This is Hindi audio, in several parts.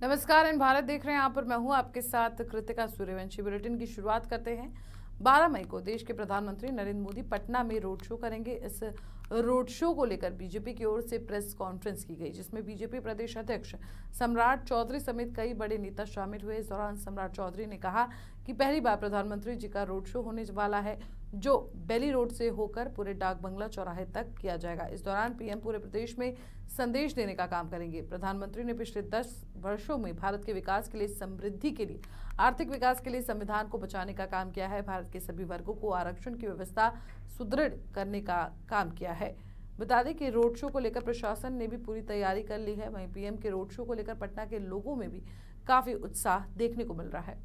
नमस्कार, इन भारत देख रहे हैं आप और मैं हूं आपके साथ कृतिका सूर्यवंशी। बुलेटिन की शुरुआत करते हैं। 12 मई को देश के प्रधानमंत्री नरेंद्र मोदी पटना में रोड शो करेंगे। इस रोड शो को लेकर बीजेपी की ओर से प्रेस कॉन्फ्रेंस की गई, जिसमें बीजेपी प्रदेश अध्यक्ष सम्राट चौधरी समेत कई बड़े नेता शामिल हुए। इस दौरान सम्राट चौधरी ने कहा कि पहली बार प्रधानमंत्री जी का रोड शो होने वाला है, जो बेली रोड से होकर पूरे डाक बंगला चौराहे तक किया जाएगा। इस दौरान पीएम पूरे प्रदेश में संदेश देने का काम करेंगे। प्रधानमंत्री ने पिछले 10 वर्षों में भारत के विकास के लिए, समृद्धि के लिए, आर्थिक विकास के लिए संविधान को बचाने का काम किया है। भारत के सभी वर्गों को आरक्षण की व्यवस्था सुदृढ़ करने का काम किया है। बता दें कि रोड शो को लेकर प्रशासन ने भी पूरी तैयारी कर ली है। वहीं पीएम के रोड शो को लेकर पटना के लोगों में भी काफी उत्साह देखने को मिल रहा है।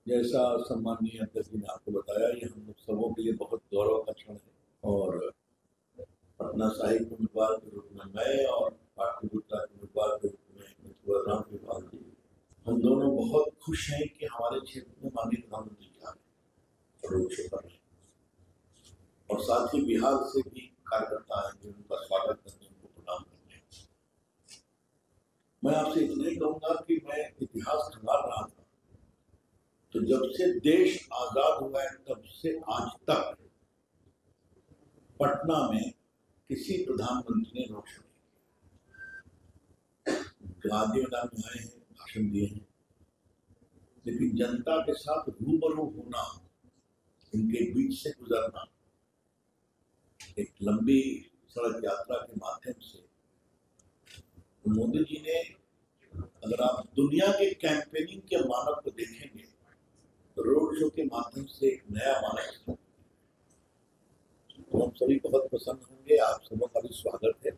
जैसा सम्माननीय अध्यक्ष ने आपको बताया, ये हम लोग सबों के लिए बहुत गौरव का क्षण है। और पटना साहिब के उम्मीदवार के रूप में मैं और पाटलिपुत्र के उम्मीदवार के रूप में बलराम विभाग जी, हम दोनों बहुत खुश हैं कि हमारे क्षेत्र में माननीय प्रधानमंत्री जी आ रहे रोड शो कर रहे हैं। और साथ ही बिहार से भी कार्यकर्ता आएंगे, उनका स्वागत करने, उनको प्रणाम करने। मैं आपसे इतना ही कहूंगा कि मैं इतिहास संभाल रहा था, तो जब से देश आजाद हुआ है तब से आज तक पटना में किसी प्रधानमंत्री ने रोड शो नहीं किया। गांधी मैदान में आए हैं, भाषण दिए हैं, लेकिन जनता के साथ रूबरू होना, उनके बीच से गुजरना, एक लंबी सड़क यात्रा के माध्यम से, तो मोदी जी ने, अगर आप दुनिया के कैंपेनिंग के मानक को देखेंगे, रोड शो के माध्यम से एक नया मानक, तो हम सभी बहुत प्रसन्न होंगे। आप सबों का भी स्वागत है।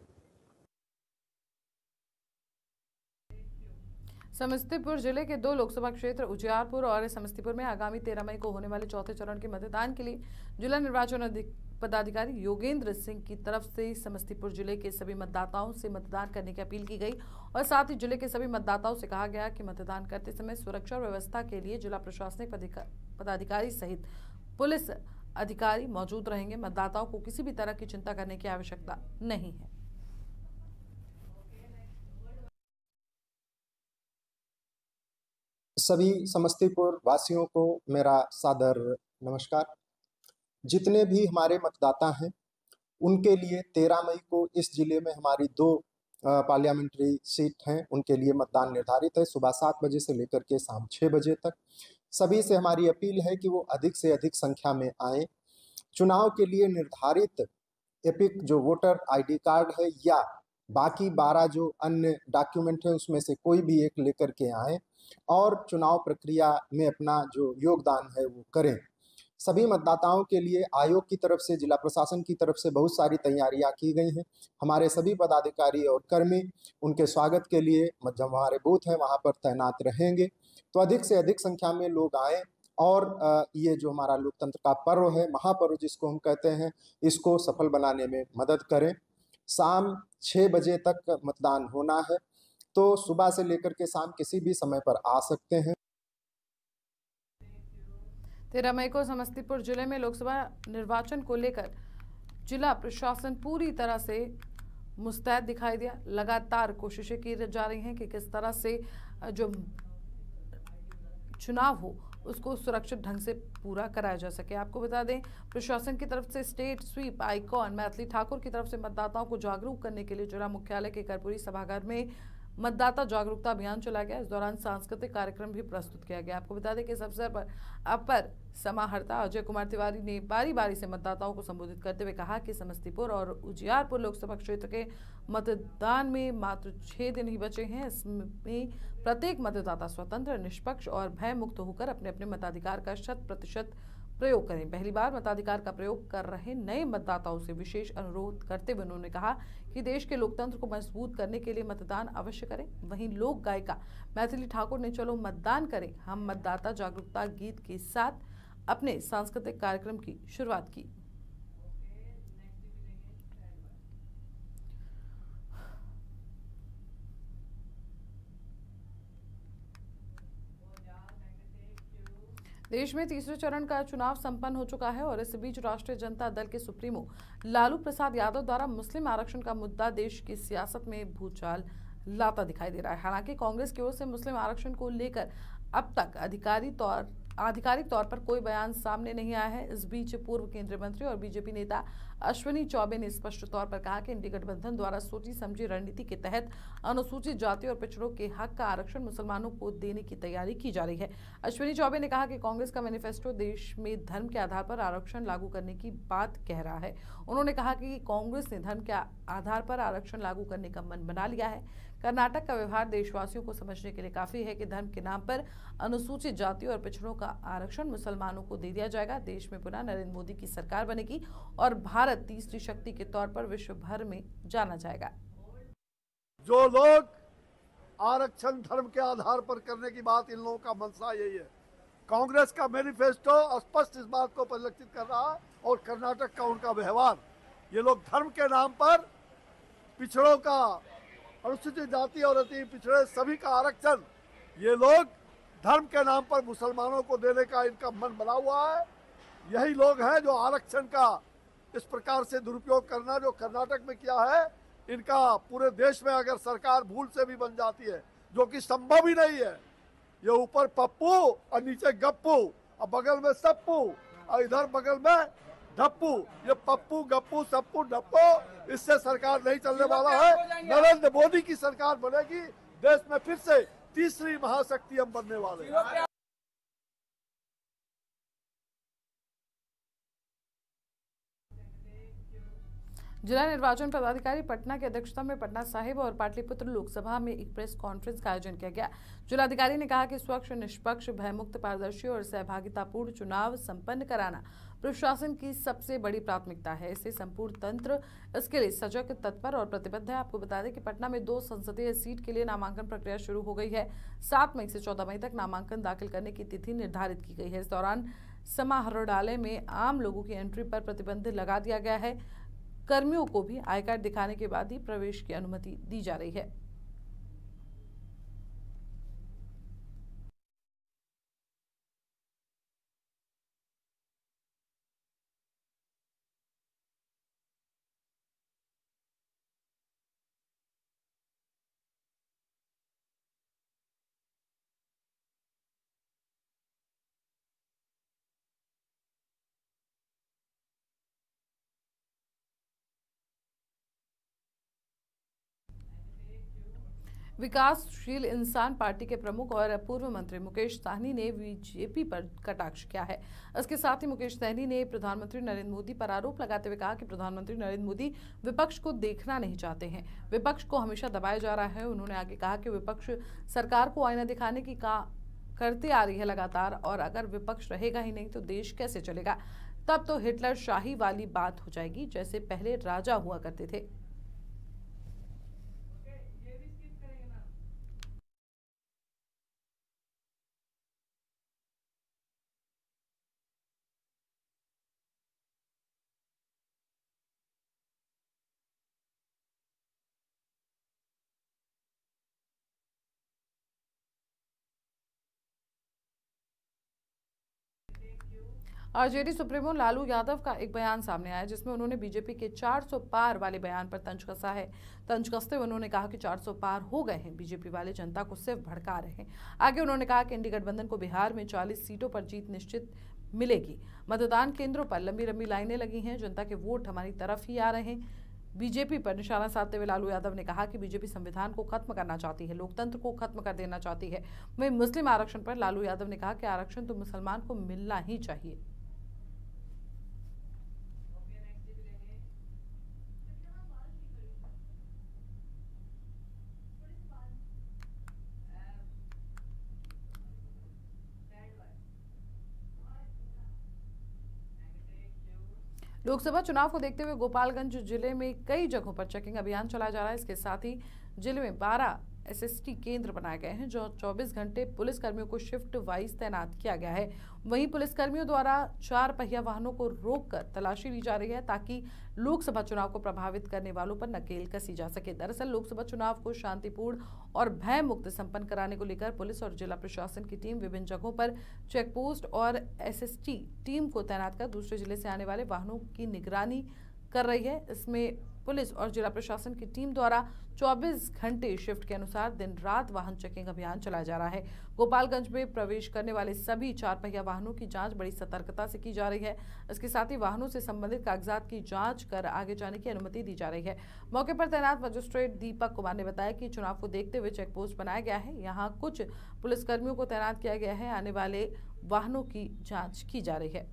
समस्तीपुर जिले के 2 लोकसभा क्षेत्र उजियारपुर और समस्तीपुर में आगामी 13 मई को होने वाले चौथे चरण के मतदान के लिए जिला निर्वाचन पदाधिकारी योगेंद्र सिंह की तरफ से समस्तीपुर जिले के सभी मतदाताओं से मतदान करने की अपील की गई और साथ ही जिले के सभी मतदाताओं से कहा गया कि मतदान करते समय सुरक्षा और व्यवस्था के लिए जिला प्रशासनिक पदाधिकारी सहित पुलिस अधिकारी मौजूद रहेंगे। मतदाताओं को किसी भी तरह की चिंता करने की आवश्यकता नहीं है। सभी समस्तीपुर वासियों को मेरा सादर नमस्कार। जितने भी हमारे मतदाता हैं, उनके लिए 13 मई को इस जिले में हमारी 2 पार्लियामेंट्री सीट हैं, उनके लिए मतदान निर्धारित है। सुबह 7 बजे से लेकर के शाम 6 बजे तक सभी से हमारी अपील है कि वो अधिक से अधिक संख्या में आए। चुनाव के लिए निर्धारित एपिक जो वोटर ID कार्ड है या बाकी 12 जो अन्य डॉक्यूमेंट है, उसमें से कोई भी एक लेकर के आए और चुनाव प्रक्रिया में अपना जो योगदान है वो करें। सभी मतदाताओं के लिए आयोग की तरफ से, जिला प्रशासन की तरफ से बहुत सारी तैयारियां की गई हैं। हमारे सभी पदाधिकारी और कर्मी उनके स्वागत के लिए जब हमारे बूथ हैं वहां पर तैनात रहेंगे। तो अधिक से अधिक संख्या में लोग आए और ये जो हमारा लोकतंत्र का पर्व है, महापर्व जिसको हम कहते हैं, इसको सफल बनाने में मदद करें। शाम 6 बजे तक मतदान होना है, तो सुबह से लेकर के शाम किसी भी समय पर आ सकते हैं। 13 मई को समस्तीपुर जिले में लोकसभा निर्वाचन को लेकर जिला प्रशासन पूरी तरह से मुस्तैद दिखाई दिया। लगातार कोशिशें की जा रही हैं कि किस तरह से जो चुनाव हो उसको सुरक्षित ढंग से पूरा कराया जा सके। आपको बता दें, प्रशासन की तरफ से state sweep icon Maithili Thakur की तरफ से मतदाताओं को जागरूक करने के लिए जिला मुख्यालय के कर्पूरी सभागार में मतदाता जागरूकता अभियान चलाया गया। इस दौरान सांस्कृतिक कार्यक्रम भी प्रस्तुत किया गया। आपको बता दें कि इस अवसर पर अपर समाहर्ता अजय कुमार तिवारी ने बारी बारी से मतदाताओं को संबोधित करते हुए कहा कि समस्तीपुर और उजियारपुर लोकसभा क्षेत्र के मतदान में मात्र 6 दिन ही बचे हैं। इसमें प्रत्येक मतदाता स्वतंत्र, निष्पक्ष और भय मुक्त होकर अपने अपने मताधिकार का 100% प्रयोग करें। पहली बार मताधिकार का प्रयोग कर रहे नए मतदाताओं से विशेष अनुरोध करते हुए उन्होंने कहा कि देश के लोकतंत्र को मजबूत करने के लिए मतदान अवश्य करें। वहीं लोक गायिका मैथिली ठाकुर ने चलो मतदान करें हम मतदाता जागरूकता गीत के साथ अपने सांस्कृतिक कार्यक्रम की शुरुआत की। देश में तीसरे चरण का चुनाव संपन्न हो चुका है और इस बीच राष्ट्रीय जनता दल के सुप्रीमो लालू प्रसाद यादव द्वारा मुस्लिम आरक्षण का मुद्दा देश की सियासत में भूचाल लाता दिखाई दे रहा है। हालांकि कांग्रेस की ओर से मुस्लिम आरक्षण को लेकर अब तक आधिकारिक तौर पर कोई बयान सामने नहीं आया है। इस बीच पूर्व केंद्रीय मंत्री और बीजेपी नेता अश्विनी चौबे ने स्पष्ट तौर पर कहा कि इंडी गठबंधन द्वारा सोची समझी रणनीति के तहत अनुसूचित जाति और पिछड़ों के हक का आरक्षण मुसलमानों को देने की तैयारी की जा रही है। अश्विनी चौबे ने कहा कि कांग्रेस का मैनिफेस्टो देश में धर्म के आधार पर आरक्षण लागू करने की बात कह रहा है। उन्होंने कहा कि कांग्रेस ने धर्म के आधार पर आरक्षण लागू करने का मन बना लिया है। कर्नाटक का व्यवहार देशवासियों को समझने के लिए काफी है कि धर्म के नाम पर अनुसूचित जाति और पिछड़ों का आरक्षण मुसलमानों को दे दिया जाएगा। देश में पुनः नरेंद्र मोदी की सरकार बनेगी और भारत तीसरी शक्ति के तौर पर विश्व भर में जाना जाएगा। जो लोग आरक्षण धर्म के आधार पर करने की बात, इन लोगों का मंशा यही है। कांग्रेस का मैनिफेस्टो स्पष्ट इस बात को परिलक्षित कर रहा है और कर्नाटक का उनका व्यवहार, ये लोग धर्म के नाम पर पिछड़ों का, अनुसूचित जाति और अति पिछड़े सभी का आरक्षण, ये लोग धर्म के नाम पर मुसलमानों को देने का इनका मन बना हुआ है। यही लोग हैं जो आरक्षण का इस प्रकार से दुरुपयोग करना जो कर्नाटक में किया है, इनका पूरे देश में अगर सरकार भूल से भी बन जाती है, जो कि संभव ही नहीं है। ये ऊपर पप्पू और नीचे गप्पू और बगल में सप्पू और इधर बगल में ढप्पू, ये पप्पू गप्पू सप्पू ढप्पू, इससे सरकार नहीं चलने वाला है। नरेंद्र मोदी की सरकार बनेगी, देश में फिर से तीसरी महाशक्ति हम बनने वाले हैं। जिला निर्वाचन पदाधिकारी पटना की अध्यक्षता में पटना साहिब और पाटलिपुत्र लोकसभा में एक प्रेस कॉन्फ्रेंस का आयोजन किया गया। जिलाधिकारी ने कहा कि स्वच्छ, निष्पक्ष, भयमुक्त, पारदर्शी और सहभागितापूर्ण चुनाव संपन्न कराना प्रशासन की सबसे बड़ी प्राथमिकता है। इससे संपूर्ण तंत्र इसके लिए सजग, तत्पर और प्रतिबद्ध है। आपको बता दें कि पटना में 2 संसदीय सीट के लिए नामांकन प्रक्रिया शुरू हो गई है। 7 मई से 14 मई तक नामांकन दाखिल करने की तिथि निर्धारित की गई है। इस दौरान समाहरणालय में आम लोगों की एंट्री पर प्रतिबंध लगा दिया गया है। कर्मियों को भी आई कार्ड दिखाने के बाद ही प्रवेश की अनुमति दी जा रही है। विकासशील इंसान पार्टी के प्रमुख और पूर्व मंत्री मुकेश सहनी ने बीजेपी पर कटाक्ष किया है। इसके साथ ही मुकेश सहनी ने प्रधानमंत्री नरेंद्र मोदी पर आरोप लगाते हुए कहा कि प्रधानमंत्री नरेंद्र मोदी विपक्ष को देखना नहीं चाहते हैं, विपक्ष को हमेशा दबाया जा रहा है। उन्होंने आगे कहा कि विपक्ष सरकार को आईना दिखाने की करती आ रही है लगातार, और अगर विपक्ष रहेगा ही नहीं तो देश कैसे चलेगा। तब तो हिटलर शाही वाली बात हो जाएगी, जैसे पहले राजा हुआ करते थे। आरजेडी सुप्रीमो लालू यादव का एक बयान सामने आया जिसमें उन्होंने बीजेपी के 400 पार वाले बयान पर तंज कसा है। तंज कसते हुए उन्होंने कहा कि 400 पार हो गए हैं, बीजेपी वाले जनता को सिर्फ भड़का रहे हैं। आगे उन्होंने कहा कि इंडी गठबंधन को बिहार में 40 सीटों पर जीत निश्चित मिलेगी। मतदान केंद्रों पर लंबी लंबी लाइनें लगी हैं, जनता के वोट हमारी तरफ ही आ रहे हैं। बीजेपी पर निशाना साधते हुए लालू यादव ने कहा कि बीजेपी संविधान को खत्म करना चाहती है, लोकतंत्र को खत्म कर देना चाहती है। वहीं मुस्लिम आरक्षण पर लालू यादव ने कहा कि आरक्षण तो मुसलमान को मिलना ही चाहिए। लोकसभा चुनाव को देखते हुए गोपालगंज जिले में कई जगहों पर चेकिंग अभियान चलाया जा रहा है। इसके साथ ही जिले में 12 एसएसटी केंद्र बनाए गए हैं, जो 24 घंटे पुलिसकर्मियों को शिफ्ट वाइज तैनात किया गया है। वहीं पुलिसकर्मियों द्वारा 4 पहिया वाहनों को रोककर तलाशी ली जा रही है, ताकि लोकसभा चुनाव को प्रभावित करने वालों पर नकेल कसी जा सके। दरअसल लोकसभा चुनाव को शांतिपूर्ण और भय मुक्त संपन्न कराने को लेकर पुलिस और जिला प्रशासन की टीम विभिन्न जगहों पर चेकपोस्ट और एसएसटी टीम को तैनात कर दूसरे जिले से आने वाले वाहनों की निगरानी कर रही है। इसमें पुलिस और जिला प्रशासन की टीम द्वारा 24 घंटे शिफ्ट के अनुसार दिन रात वाहन चेकिंग अभियान चलाया जा रहा है। गोपालगंज में प्रवेश करने वाले सभी 4 पहिया वाहनों की जांच बड़ी सतर्कता से की जा रही है। इसके साथ ही वाहनों से संबंधित कागजात की जांच कर आगे जाने की अनुमति दी जा रही है। मौके पर तैनात मजिस्ट्रेट दीपक कुमार ने बताया कि चुनाव को देखते हुए चेकपोस्ट बनाया गया है। यहाँ कुछ पुलिसकर्मियों को तैनात किया गया है। आने वाले वाहनों की जाँच की जा रही है।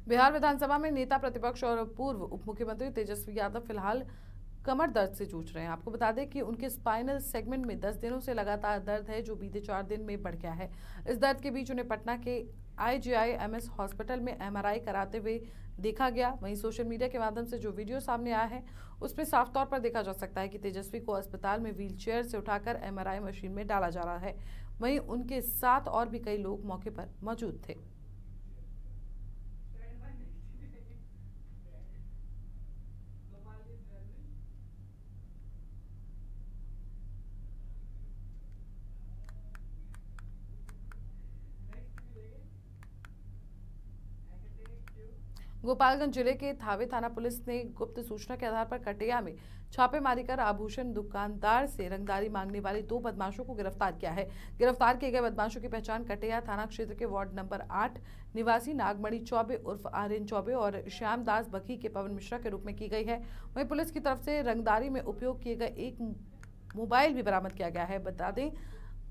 बिहार विधानसभा में नेता प्रतिपक्ष और पूर्व उप मुख्यमंत्री तेजस्वी यादव फिलहाल कमर दर्द से जूझ रहे हैं। आपको बता दें कि उनके स्पाइनल सेगमेंट में 10 दिनों से लगातार दर्द है, जो बीते 4 दिन में बढ़ गया है। इस दर्द के बीच उन्हें पटना के IGIMS हॉस्पिटल में MRI कराते हुए देखा गया। वहीं सोशल मीडिया के माध्यम से जो वीडियो सामने आया है, उसमें साफ तौर पर देखा जा सकता है कि तेजस्वी को अस्पताल में व्हीलचेयर से उठाकर MRI मशीन में डाला जा रहा है। वहीं उनके साथ और भी कई लोग मौके पर मौजूद थे। गोपालगंज जिले के थावे थाना पुलिस ने गुप्त सूचना के आधार पर कटेया में छापेमारी कर आभूषण दुकानदार से रंगदारी मांगने वाले 2 बदमाशों को गिरफ्तार किया है। गिरफ्तार किए गए बदमाशों की पहचान कटेया थाना क्षेत्र के वार्ड नंबर 8 निवासी नागमणि चौबे उर्फ आर्यन चौबे और श्यामदास बघी के पवन मिश्रा के रूप में की गई है। वहीं पुलिस की तरफ से रंगदारी में उपयोग किए गए एक मोबाइल भी बरामद किया गया है। बता दें,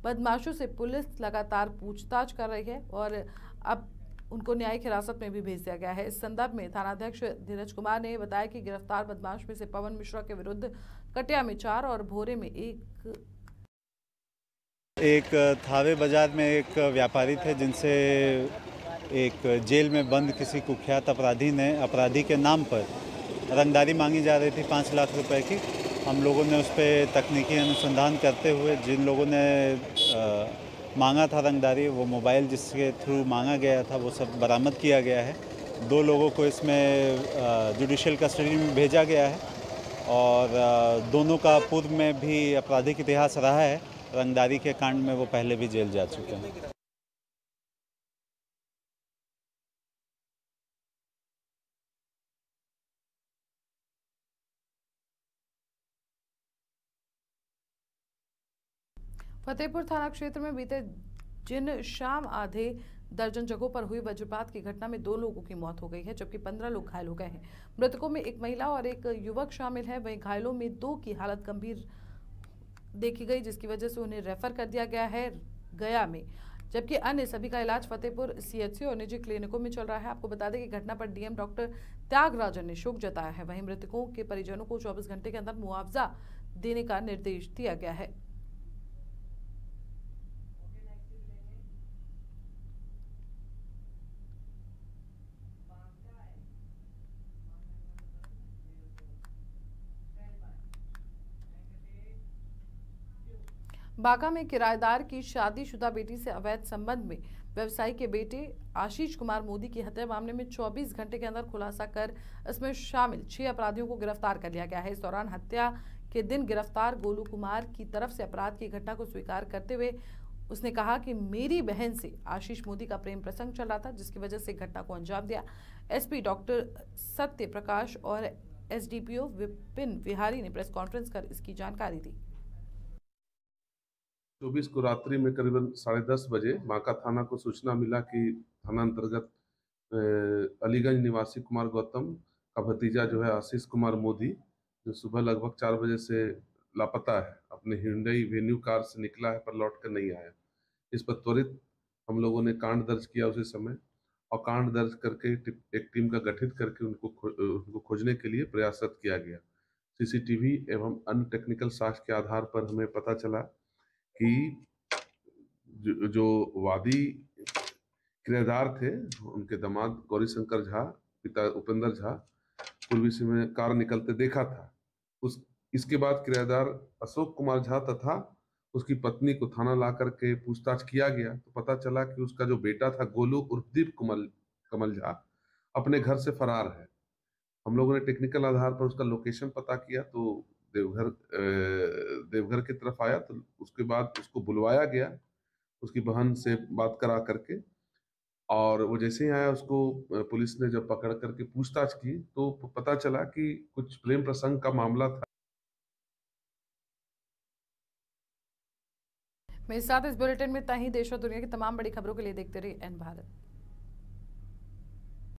बदमाशों से पुलिस लगातार पूछताछ कर रही है और अब उनको न्यायिक हिरासत में भी भेज दिया गया है। इस संदर्भ में थानाध्यक्ष धीरज कुमार ने बताया कि गिरफ्तार बदमाश में से पवन मिश्रा के विरुद्ध कटिया में 4 और भोरे में एक थावे बाजार में एक व्यापारी थे, जिनसे एक जेल में बंद किसी कुख्यात अपराधी ने अपराधी के नाम पर रंगदारी मांगी जा रही थी 5 लाख रुपए की। हम लोगों ने उस पर तकनीकी अनुसंधान करते हुए जिन लोगों ने मांगा था रंगदारी, वो मोबाइल जिसके थ्रू मांगा गया था वो सब बरामद किया गया है। 2 लोगों को इसमें जुडिशियल कस्टडी में भेजा गया है और दोनों का पूर्व में भी आपराधिक इतिहास रहा है। रंगदारी के कांड में वो पहले भी जेल जा चुके हैं। फतेहपुर थाना क्षेत्र में बीते दिन शाम आधे दर्जन जगहों पर हुई वज्रपात की घटना में 2 लोगों की मौत हो गई है, जबकि 15 लोग घायल हो गए हैं। मृतकों में एक महिला और एक युवक शामिल है। वहीं घायलों में 2 की हालत गंभीर देखी गई, जिसकी वजह से उन्हें रेफर कर दिया गया है गया में, जबकि अन्य सभी का इलाज फतेहपुर CHC और निजी क्लिनिकों में चल रहा है। आपको बता दें कि घटना पर DM डॉक्टर त्यागराजन ने शोक जताया है। वहीं मृतकों के परिजनों को 24 घंटे के अंदर मुआवजा देने का निर्देश दिया गया है। बांका में किराएदार की शादीशुदा बेटी से अवैध संबंध में व्यवसायी के बेटे आशीष कुमार मोदी की हत्या मामले में 24 घंटे के अंदर खुलासा कर इसमें शामिल 6 अपराधियों को गिरफ्तार कर लिया गया है। इस दौरान हत्या के दिन गिरफ्तार गोलू कुमार की तरफ से अपराध की घटना को स्वीकार करते हुए उसने कहा कि मेरी बहन से आशीष मोदी का प्रेम प्रसंग चल रहा था, जिसकी वजह से घटना को अंजाम दिया। SP डॉक्टर सत्य प्रकाश और SDPO विपिन विहारी ने प्रेस कॉन्फ्रेंस कर इसकी जानकारी दी। 24 को रात्रि में करीबन 10:30 बजे बांका थाना को सूचना मिला कि थाना अंतर्गत अलीगंज निवासी कुमार गौतम का भतीजा जो है आशीष कुमार मोदी, जो सुबह लगभग 4 बजे से लापता है, अपने हिंडई वेन्यू कार से निकला है पर लौट कर नहीं आया। इस पर त्वरित हम लोगों ने कांड दर्ज किया उसी समय, और कांड दर्ज करके एक टीम का गठित करके उनको खोजने के लिए प्रयासरत किया गया। CCTV एवं अन्य टेक्निकल साक्ष्य के आधार पर हमें पता चला कि जो वादी किराएदार थे, उनके दामाद गौरीशंकर झा, पिता उपेंद्र झा, पुलविसी में कार निकलते देखा था। इसके बाद किराएदार अशोक कुमार झा तथा उसकी पत्नी को थाना ला करके पूछताछ किया गया तो पता चला कि उसका जो बेटा था गोलू उर्फदीप कमल झा अपने घर से फरार है। हम लोगों ने टेक्निकल आधार पर उसका लोकेशन पता किया तो देवघर की तरफ आया, तो उसके बाद उसको बुलवाया गया उसकी बहन से बात करा करके, और वो जैसे ही आया उसको पुलिस ने जब पकड़ करके पूछताछ की तो पता चला कि कुछ प्रेम प्रसंग का मामला था। मेरे साथ इस बुलेटिन में इतना ही। देश और दुनिया की तमाम बड़ी खबरों के लिए देखते रहिए एन भारत।